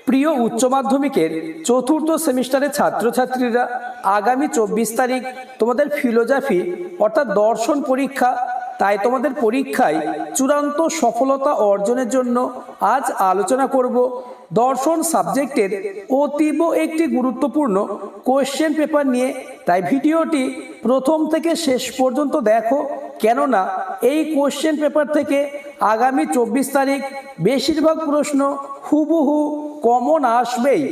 প্রিয় উচ্চ মাধ্যমিকের চতুর্থ সেমিস্টারের ছাত্রছাত্রীরা, আগামী 24 তারিখ তোমাদের ফিলোজফি অর্থাৎ দর্শন পরীক্ষা। তাই তোমাদের পরীক্ষায় চূড়ান্ত সফলতা অর্জনের জন্য আজ আলোচনা করব দর্শন সাবজেক্টের অতীব একটি গুরুত্বপূর্ণ কোশ্চেন পেপার নিয়ে। তাই ভিডিওটি প্রথম থেকে শেষ পর্যন্ত দেখো, কেননা এই কোশ্চেন পেপার থেকে আগামী 24 তারিখ বেশিরভাগ প্রশ্ন হুবহু কমন আসবেই।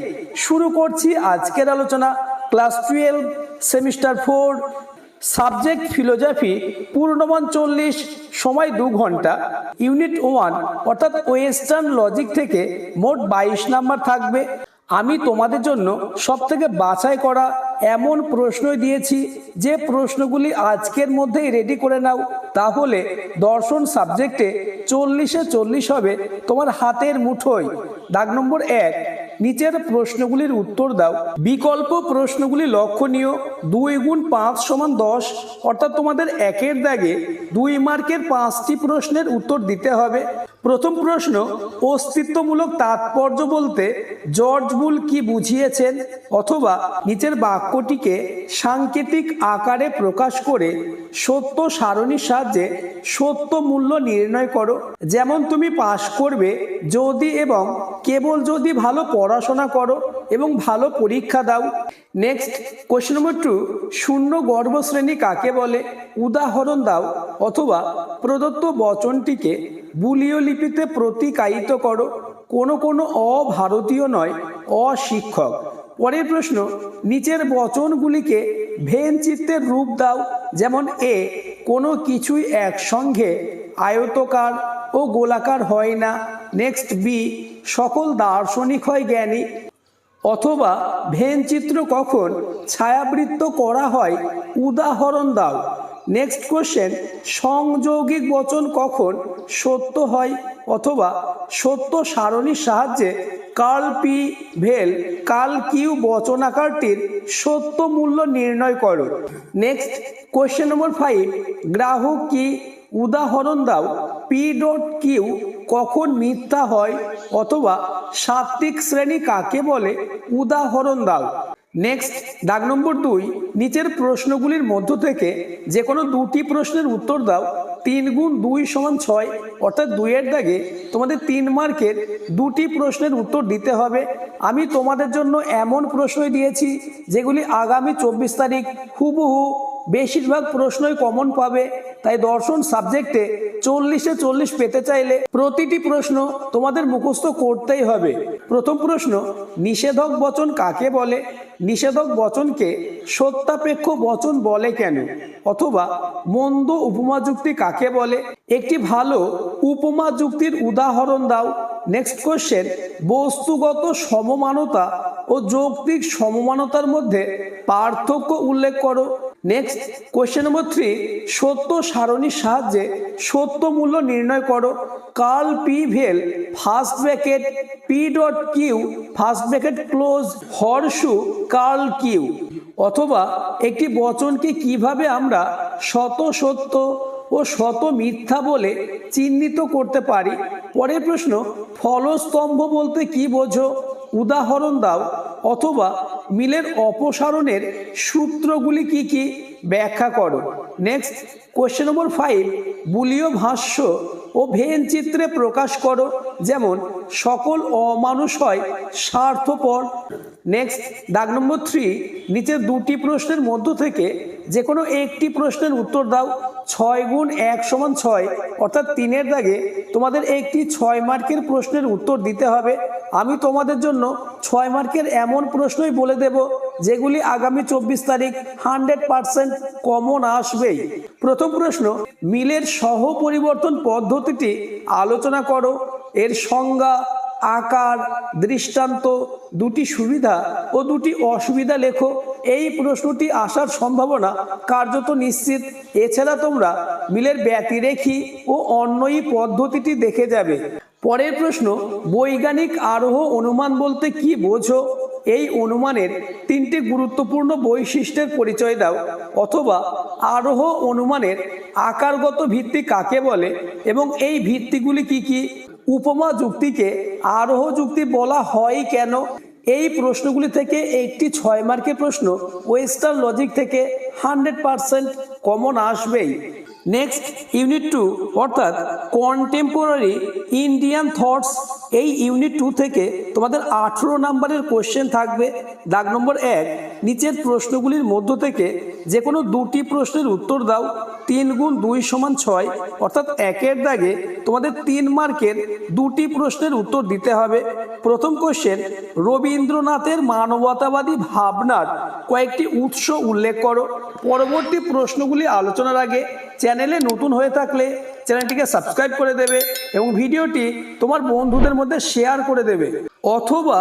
শুরু করছি আজকের আলোচনা। ক্লাস 12 সেমিস্টার 4 সাবজেক্ট ফিলোজফি, পূর্ণমান 40, সময় 2 ঘন্টা। ইউনিট 1 অর্থাৎ ওয়েস্টার্ন লজিক থেকে মোট 22 নাম্বার থাকবে। আমি তোমাদের জন্য সবথেকে বাছাই করা এমন প্রশ্নই দিয়েছি যে প্রশ্নগুলি আজকের মধ্যেই রেডি করে নাও, তাহলে দর্শন সাবজেক্টে 40-এ 40 হবে তোমার হাতের মুঠোয়। দাগ নম্বর 1, নিচের প্রশ্নগুলির উত্তর দাও। বিকল্প প্রশ্নগুলি লক্ষণীয়। 2 গুণ 5 সমান 10, অর্থাৎ তোমাদের একের দাগে 2 মার্কের 5টি প্রশ্নের উত্তর দিতে হবে। প্রথম প্রশ্ন, অস্তিত্বমূলক তাৎপর্য বলতে জর্জ বুল কি বুঝিয়েছেন? অথবা নিচের বাক্যটিকে সাংকেতিক আকারে প্রকাশ করে সত্য সারণীর সাহায্যে সত্য মূল্য নির্ণয় করো। যেমন তুমি পাশ করবে যদি এবং কেবল যদি ভালো পড়াশোনা করো এবং ভালো পরীক্ষা দাও। নেক্সট কোশ্চেন নম্বর 2, শূন্য গর্ভশ্রেণী কাকে বলে? উদাহরণ দাও অথবা প্রদত্ত বচনটিকে বুলীয় লিপিতে প্রতিকায়িত করো। কোনো অভারতীয় নয়, অশিক্ষক। পরের প্রশ্ন, নিচের বচনগুলিকে ভেন চিত্রের রূপ দাও। যেমন এ, কোনো কিছুই একসঙ্গে আয়তকার ও গোলাকার হয় না। নেক্সট বি, সকল দার্শনিক হয় জ্ঞানী। অথবা ভেন চিত্র কখন ছায়াবৃত্ত করা হয়? উদাহরণ দাও। নেক্সট কোশ্চেন, সংযৌগিক বচন কখন সত্য হয়? অথবা সত্য সারণীর সাহায্যে কার্ল পি ভেল কাল কিউ বচনাকারটির সত্য মূল্য নির্ণয় করো। নেক্সট কোশ্চেন নম্বর 5, গ্রাহক কি? উদাহরণ দাও। পি ডট কিউ কখন মিথ্যা হয়? অথবা সাত্ত্বিক শ্রেণী কাকে বলে? উদাহরণ দাও। নেক্সট দাগ নম্বর 2, নিচের প্রশ্নগুলির মধ্য থেকে যে কোনো 2টি প্রশ্নের উত্তর দাও। 3 গুণ 2 সমান 6, অর্থাৎ 2 এর দাগে তোমাদের 3 মার্কের 2টি প্রশ্নের উত্তর দিতে হবে। আমি তোমাদের জন্য এমন প্রশ্নই দিয়েছি যেগুলি আগামী 24 তারিখ হুবহু বেশিরভাগ প্রশ্নই কমন পাবে। তাই দর্শন সাবজেক্টে 40-এ 40 পেতে চাইলে প্রতিটি প্রশ্ন তোমাদের মুখস্থ করতেই হবে। প্রথম প্রশ্ন, নিষেধক বচন কাকে বলে? নিষেধক বচনকে সত্যাপেক্ষ বচন বলে কেন? অথবা মন্দ উপমা যুক্তি কাকে বলে? একটি ভালো উপমা যুক্তির উদাহরণ দাও। নেক্সট কোশ্চেন, বস্তুগত সমমানতা ও যৌক্তিক সমমানতার মধ্যে পার্থক্য উল্লেখ করো। নেক্সট কোশ্চেন নম্বর 3, সত্য সারণীর সাহায্যে সত্য মূল্য নির্ণয় করো। কার্ল পি ভেল first bracket P dot Q first bracket close হর্ষু কার্ল কিউ। অথবা একটি বচনকে কিভাবে আমরা শত সত্য ও শত মিথ্যা বলে চিহ্নিত করতে পারি। পরের প্রশ্ন, ফলস্তম্ভ বলতে কি বোঝো? উদাহরণ দাও। অথবা মিলের অপসারণের সূত্রগুলি কি কি ব্যাখ্যা করো। নেক্সট কোশ্চেন নম্বর 5, বুলীয় ভাষ্য ও ভেন চিত্রে প্রকাশ করো। যেমন সকল অমানুষ হয় স্বার্থপর। নেক্সট দাগ নম্বর 3, নিচের 2টি প্রশ্নের মধ্য থেকে যে কোনো একটি প্রশ্নের উত্তর দাও। 6 গুণ 1 সমান 6, অর্থাৎ 3 এর দাগে তোমাদের একটি 6 মার্কের প্রশ্নের উত্তর দিতে হবে। আমি তোমাদের জন্য 6 মার্কের এমন প্রশ্নই বলে দেব যেগুলি আগামী 24 তারিখ 100% কমন আসবেই। প্রথম প্রশ্ন, মিলের সহ পরিবর্তন পদ্ধতিটি আলোচনা করো। এর সংজ্ঞা, আকার, দৃষ্টান্ত, 2টি সুবিধা ও 2টি অসুবিধা লেখো। এই প্রশ্নটি আসার সম্ভাবনা কার্যত নিশ্চিত। এছাড়া তোমরা মিলের ব্যতিরেখী ও অন্যয়ী পদ্ধতিটি দেখে যাবে। পরের প্রশ্ন, বৈজ্ঞানিক আরোহ অনুমান বলতে কি বোঝো? এই অনুমানের 3টি গুরুত্বপূর্ণ বৈশিষ্ট্যের পরিচয় দাও। অথবা আরোহ অনুমানের আকারগত ভিত্তি কাকে বলে এবং এই ভিত্তিগুলি কি কি? উপমা যুক্তিকে আরোহ যুক্তি বলা হয় কেন? এই প্রশ্নগুলি থেকে একটি 6 মার্কের প্রশ্ন ওয়েস্টার্ন লজিক থেকে 100% কমন আসবেই। নেক্সট ইউনিট 2 অর্থাৎ কন্টেম্পোরারি ইন্ডিয়ান থটস, এই ইউনিট 2 থেকে তোমাদের 18 নম্বরের কোশ্চেন থাকবে। দাগ নম্বর 1, নিচের প্রশ্নগুলির মধ্য থেকে যে কোনো দুটি প্রশ্নের উত্তর দাও। 3 গুণ 2 সমান 6 অর্থাৎ 1-এর দাগে তোমাদের 3 মার্কের দুটি প্রশ্নের উত্তর দিতে হবে। প্রথম কোশ্চেন, রবীন্দ্রনাথের মানবতাবাদী ভাবনার কয়েকটি উৎস উল্লেখ করো। পরবর্তী প্রশ্নগুলি আলোচনার আগে চ্যানেলে নতুন হয়ে থাকলে চ্যানেলটিকে সাবস্ক্রাইব করে দেবে এবং ভিডিওটি তোমার বন্ধুদের মধ্যে শেয়ার করে দেবে। অথবা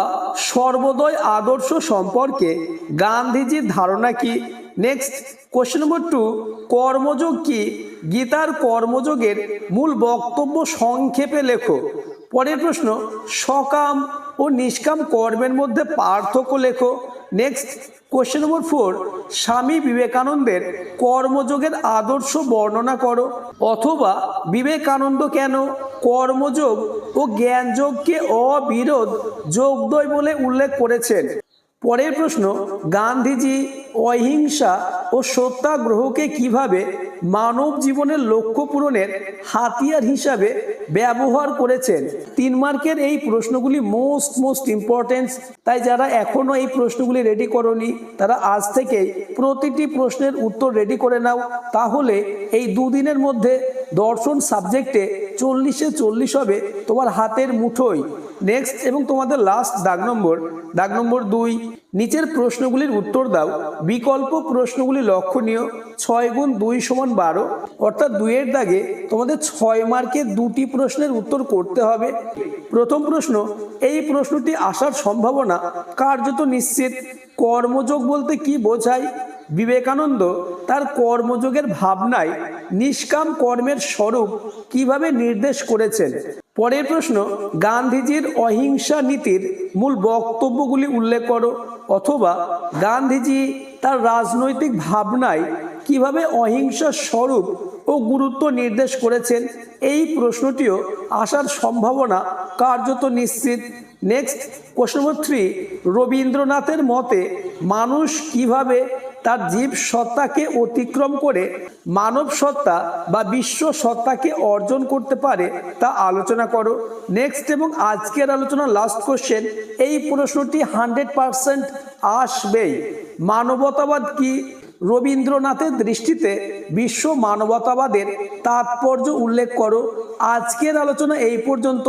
সর্বোদয় আদর্শ সম্পর্কে গান্ধীজির ধারণা কি? নেক্সট কোশ্চেন নম্বর 2, কর্মযোগ কি? গীতার কর্মযোগের মূল বক্তব্য সংক্ষেপে লেখো। পরের প্রশ্ন, সকাম ও নিষ্কাম কর্মের মধ্যে পার্থক্য লেখো। নেক্সট কোশ্চেন নম্বর 4, স্বামী বিবেকানন্দের কর্মযোগের আদর্শ বর্ণনা করো। অথবা বিবেকানন্দ কেন কর্মযোগ ও জ্ঞানযোগকে অবিরোধ যোগদ্বয় বলে উল্লেখ করেছেন? পরের প্রশ্ন, গান্ধীজি অহিংসা ও সত্যাগ্রহকে কিভাবে মানব জীবনের লক্ষ্য পূরণের হাতিয়ার হিসাবে ব্যবহার করেছেন? 3 মার্কের এই প্রশ্নগুলি মোস্ট ইম্পর্টেন্ট, তাই যারা এখনো এই প্রশ্নগুলি রেডি করোনি তারা আজ থেকেই প্রতিটি প্রশ্নের উত্তর রেডি করে নাও। তাহলে এই দুদিনের মধ্যে দর্শন সাবজেক্টে 40-এ 40 হবে তোমার হাতের মুঠোয়। নেক্সট এবং তোমাদের লাস্ট দাগ নম্বর 2, নিচের প্রশ্নগুলির উত্তর দাও। বিকল্প প্রশ্নগুলি লক্ষণীয়। 6 গুণ 2 সমান 12 অর্থাৎ 2-এর দাগে তোমাদের 6 মার্কের দুটি প্রশ্নের উত্তর করতে হবে। প্রথম প্রশ্ন, এই প্রশ্নটি আসার সম্ভাবনা কার্যত নিশ্চিত। কর্মযোগ বলতে কি বোঝায়? বিবেকানন্দ তার কর্মযোগের ভাবনায় নিষ্কাম কর্মের স্বরূপ কিভাবে নির্দেশ করেছেন? পরের প্রশ্ন, গান্ধীজির অহিংসা নীতির মূল বক্তব্যগুলি উল্লেখ করো। অথবা গান্ধীজি তার রাজনৈতিক ভাবনায় কিভাবে অহিংসার স্বরূপ ও গুরুত্ব নির্দেশ করেছেন? এই প্রশ্নটিও আসার সম্ভাবনা কার্যত নিশ্চিত। নেক্সট কোশ্চেন নম্বর 3, রবীন্দ্রনাথের মতে মানুষ কিভাবে তার জীব সত্তাকে অতিক্রম করে মানব সত্তা বা বিশ্ব সত্তাকে অর্জন করতে পারে তা আলোচনা করো। নেক্সট এবং আজকের আলোচনার লাস্ট কোশ্চেন, এই প্রশ্নটি 100% আসবেই। মানবতাবাদ কি? রবীন্দ্রনাথের দৃষ্টিতে বিশ্ব মানবতাবাদের তাৎপর্য উল্লেখ করো। আজকের আলোচনা এই পর্যন্ত।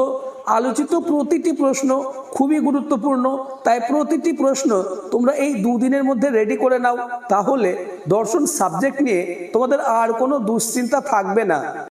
আলোচিত প্রতিটি প্রশ্ন খুবই গুরুত্বপূর্ণ, তাই প্রতিটি প্রশ্ন তোমরা এই দুদিনের মধ্যে রেডি করে নাও। তাহলে দর্শন সাবজেক্ট নিয়ে তোমাদের আর কোনো দুশ্চিন্তা থাকবে না।